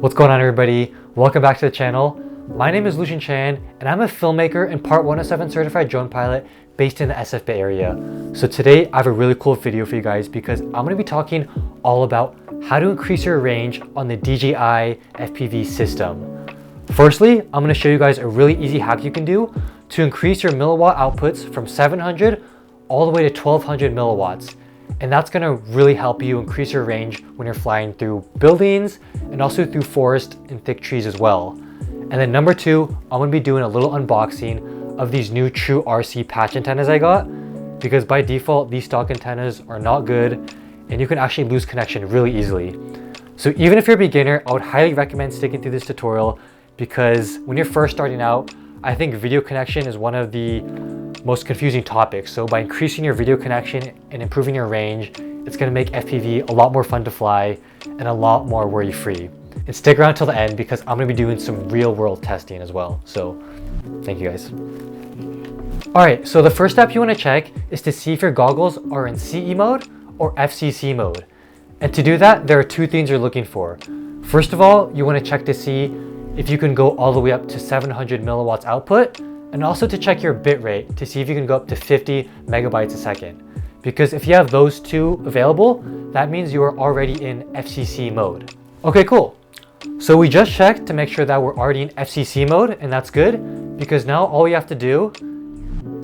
What's going on, everybody? Welcome back to the channel. My name is Lucian Chan and I'm a filmmaker and Part 107 certified drone pilot based in the SF Bay area. So today I have a really cool video for you guys because I'm going to be talking all about how to increase your range on the DJI FPV system. Firstly, I'm going to show you guys a really easy hack you can do to increase your milliwatt outputs from 700 all the way to 1200 milliwatts. And that's going to really help you increase your range when you're flying through buildings and also through forest and thick trees as well. And then number two, I'm going to be doing a little unboxing of these new True RC patch antennas I got, because by default these stock antennas are not good and you can actually lose connection really easily. So even if you're a beginner, I would highly recommend sticking through this tutorial, because when you're first starting out, I think video connection is one of the most confusing topics. So by increasing your video connection and improving your range, it's going to make FPV a lot more fun to fly and a lot more worry-free. And stick around till the end because I'm going to be doing some real-world testing as well. So thank you guys. Alright, so the first step you want to check is to see if your goggles are in CE mode or FCC mode. And to do that, there are two things you're looking for. First of all, you want to check to see if you can go all the way up to 700 milliwatts output, and also to check your bit rate to see if you can go up to 50 megabytes a second. Because if you have those two available, that means you are already in FCC mode. Okay, cool. So we just checked to make sure that we're already in FCC mode, and that's good, because now all we have to do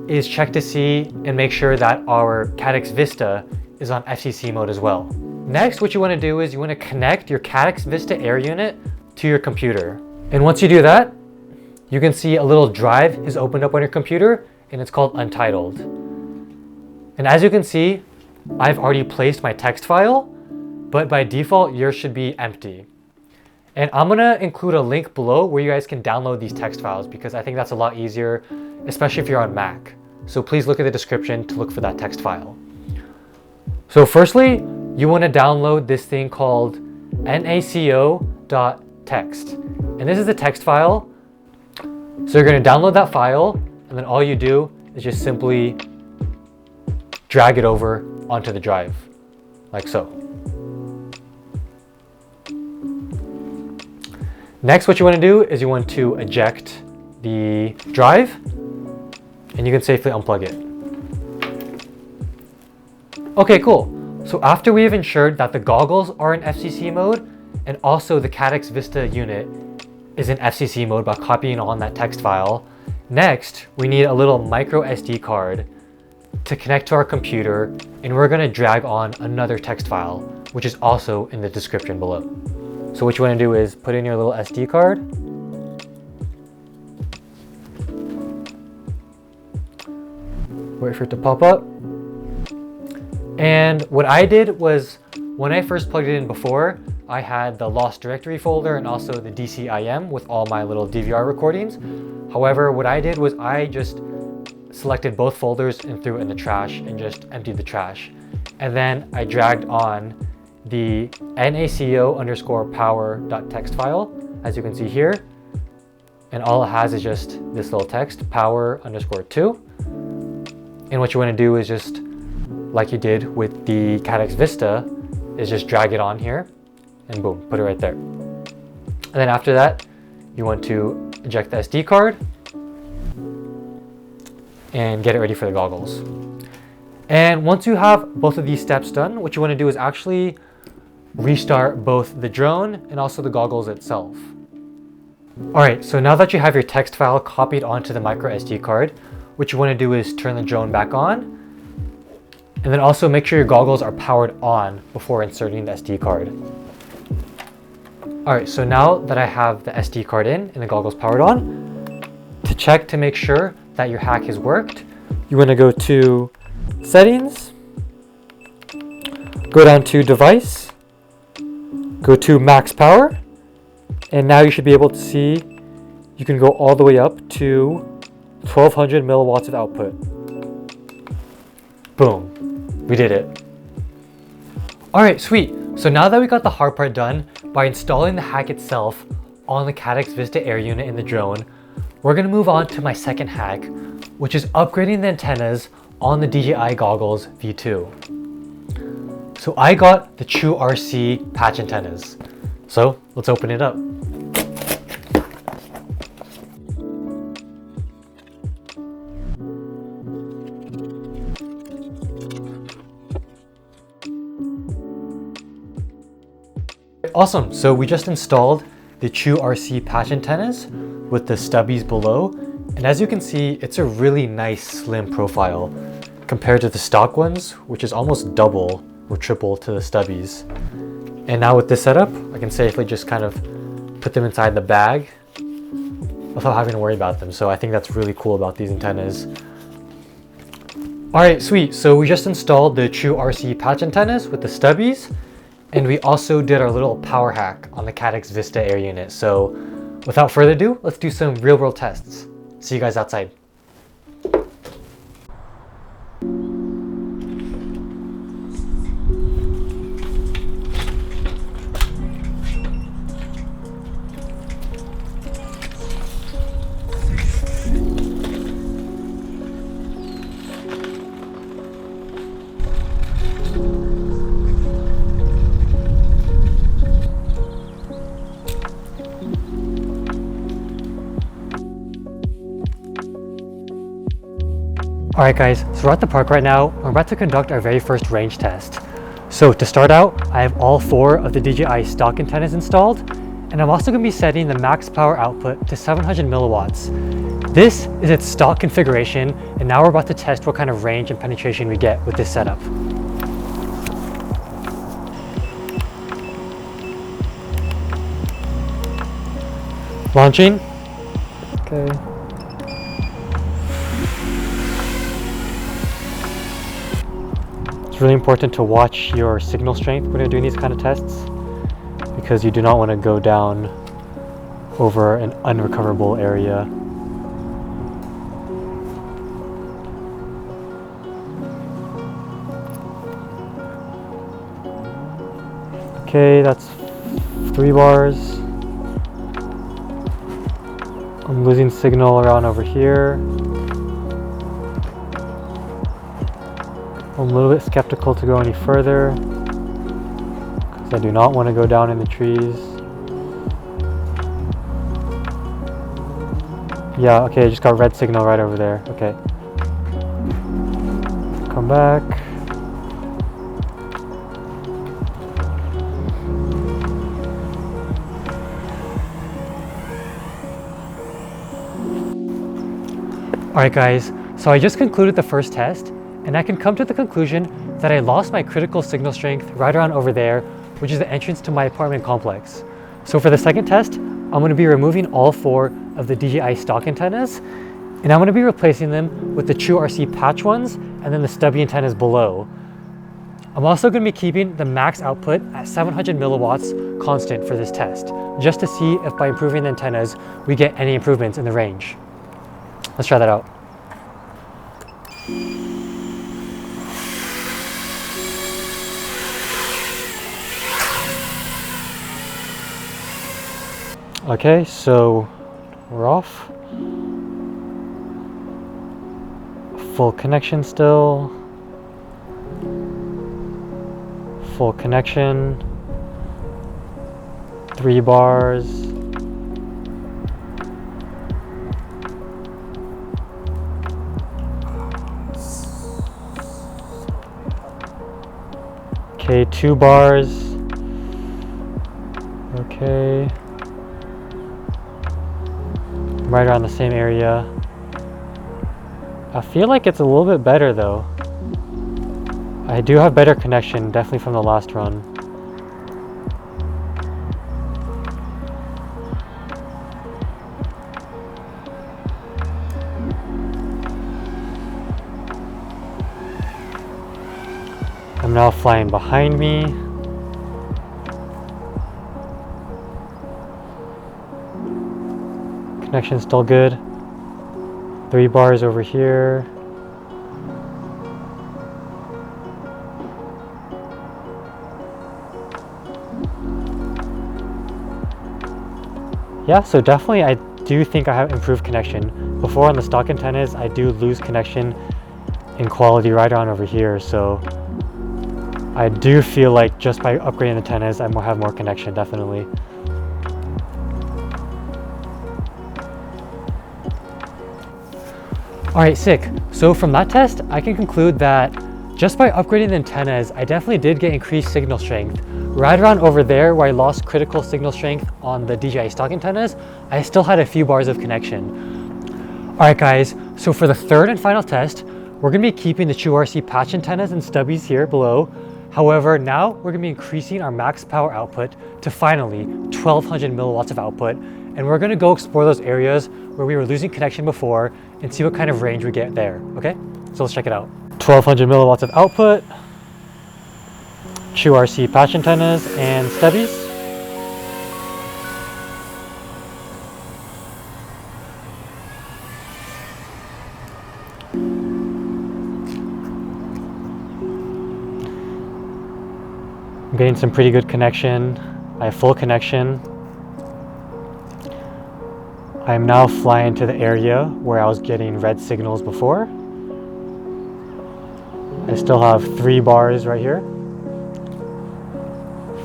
is check to see and make sure that our Caddx Vista is on FCC mode as well. Next, what you want to do is you want to connect your Caddx Vista Air unit to your computer. And once you do that, you can see a little drive is opened up on your computer and it's called Untitled. And as you can see, I've already placed my text file, but by default, yours should be empty. And I'm gonna include a link below where you guys can download these text files, because I think that's a lot easier, especially if you're on Mac. So please look at the description to look for that text file. So firstly, you wanna download this thing called naco.txt. And this is the text file. So you're going to download that file, and then all you do is just simply drag it over onto the drive, like so. Next, what you want to do is you want to eject the drive, and you can safely unplug it. Okay, cool. So after we've ensured that the goggles are in FCC mode, and also the Caddx Vista unit is in FCC mode by copying on that text file, next we need a little micro SD card to connect to our computer, and we're going to drag on another text file, which is also in the description below. So what you want to do is put in your little SD card, wait for it to pop up. And what I did was, when I first plugged it in before, I had the lost directory folder and also the DCIM with all my little DVR recordings. However, what I did was I just selected both folders and threw it in the trash and just emptied the trash. And then I dragged on the naco_power.txt file, as you can see here. And all it has is just this little text, power_2. And what you want to do is just, like you did with the Caddx Vista, is just drag it on here. And boom, put it right there. And then after that, you want to eject the SD card and get it ready for the goggles. And once you have both of these steps done, what you want to do is actually restart both the drone and also the goggles itself. Alright, so now that you have your text file copied onto the micro SD card, what you want to do is turn the drone back on, and then also make sure your goggles are powered on before inserting the SD card. Alright, so now that I have the SD card in and the goggles powered on, to check to make sure that your hack has worked, you want to go to Settings, go down to Device, go to Max Power, and now you should be able to see you can go all the way up to 1200 milliwatts of output. Boom, we did it. Alright, sweet. So now that we got the hard part done by installing the hack itself on the Caddx Vista Air unit in the drone, we're going to move on to my second hack, which is upgrading the antennas on the DJI Goggles V2. So I got the True RC patch antennas. So let's open it up. Awesome, so we just installed the True RC patch antennas with the stubbies below. And as you can see, it's a really nice slim profile compared to the stock ones, which is almost double or triple to the stubbies. And now with this setup, I can safely just kind of put them inside the bag without having to worry about them. So I think that's really cool about these antennas. All right, sweet. So we just installed the True RC patch antennas with the stubbies. And we also did our little power hack on the Caddx Vista air unit. So without further ado, let's do some real world tests. See you guys outside. Alright guys, so we're at the park right now. We're about to conduct our very first range test. So to start out, I have all 4 of the DJI stock antennas installed, and I'm also going to be setting the max power output to 700 milliwatts. This is its stock configuration, and now we're about to test what kind of range and penetration we get with this setup. Launching. Okay. It's really important to watch your signal strength when you're doing these kind of tests, because you do not want to go down over an unrecoverable area. Okay, that's 3 bars. I'm losing signal around over here. I'm a little bit skeptical to go any further because I do not want to go down in the trees. Yeah, okay, I just got red signal right over there. Okay. Come back. Alright guys, so I just concluded the first test, and I can come to the conclusion that I lost my critical signal strength right around over there, which is the entrance to my apartment complex. So for the second test, I'm going to be removing all 4 of the DJI stock antennas, and I'm going to be replacing them with the True RC patch ones and then the stubby antennas below. I'm also going to be keeping the max output at 700 milliwatts constant for this test, just to see if by improving the antennas, we get any improvements in the range. Let's try that out. Okay, so we're off. Full connection still. Full connection. 3 bars. Okay, 2 bars. Okay. Right around the same area. I feel like it's a little bit better though. I do have better connection, definitely from the last run. I'm now flying behind me. Connection's still good. 3 bars over here. Yeah, so definitely I do think I have improved connection. Before on the stock antennas, I do lose connection in quality right on over here, so I do feel like just by upgrading the antennas, I will have more connection, definitely. All right, sick. So from that test, I can conclude that just by upgrading the antennas, I definitely did get increased signal strength. Right around over there where I lost critical signal strength on the DJI stock antennas, I still had a few bars of connection. All right guys, so for the third and final test, we're gonna be keeping the QRC patch antennas and stubbies here below. However, now we're gonna be increasing our max power output to finally 1200 milliwatts of output. And we're gonna go explore those areas where we were losing connection before and see what kind of range we get there, okay? So let's check it out. 1200 milliwatts of output, QRC patch antennas and stubbies. I'm getting some pretty good connection. I have full connection. I am now flying to the area where I was getting red signals before. I still have 3 bars right here.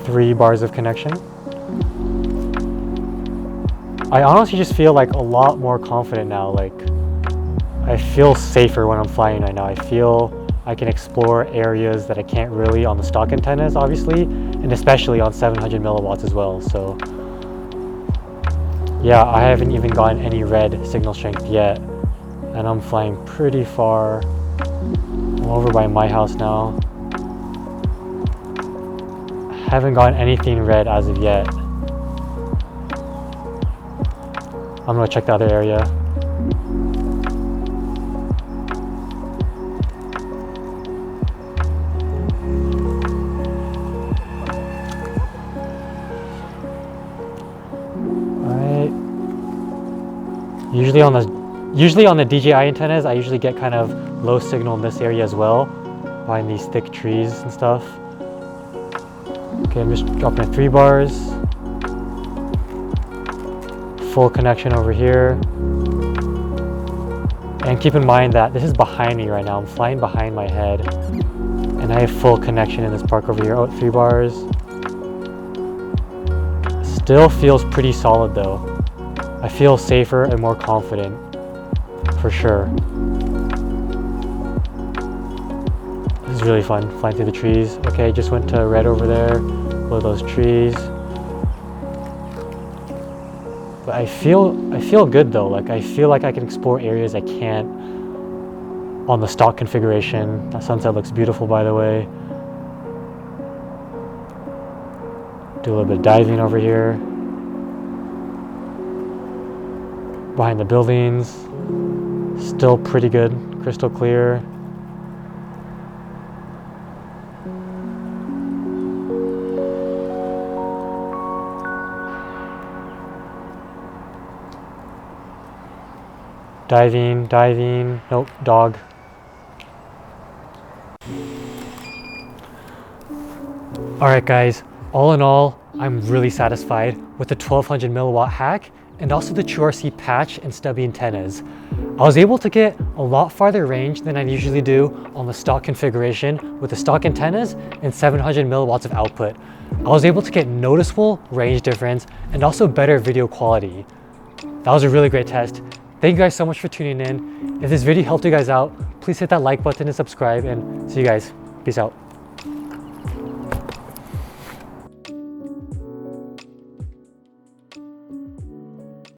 3 bars of connection. I honestly just feel like a lot more confident now. Like, I feel safer when I'm flying right now. I feel I can explore areas that I can't really on the stock antennas, obviously, and especially on 700 milliwatts as well. So yeah, I haven't even gotten any red signal strength yet, and I'm flying pretty far. I'm over by my house now. Haven't gotten anything red as of yet. I'm gonna check the other area. Alright. Usually on the DJI antennas, I usually get kind of low signal in this area as well, behind these thick trees and stuff. Okay, I'm just dropping 3 bars. Full connection over here. And keep in mind that this is behind me right now. I'm flying behind my head. And I have full connection in this park over here. Oh, 3 bars. Still feels pretty solid though. I feel safer and more confident, for sure. This is really fun, flying through the trees. Okay, just went to red over there, below those trees. But I feel good though. Like, I feel like I can explore areas I can't on the stock configuration. That sunset looks beautiful, by the way. Do a little bit of diving over here. Behind the buildings. Still pretty good, crystal clear. Diving, nope, dog. Alright guys, all in all, I'm really satisfied with the 1200 milliwatt hack and also the QRC patch and stubby antennas. I was able to get a lot farther range than I usually do on the stock configuration with the stock antennas and 700 milliwatts of output. I was able to get noticeable range difference and also better video quality. That was a really great test. Thank you guys so much for tuning in. If this video helped you guys out, please hit that like button and subscribe, and see you guys. Peace out.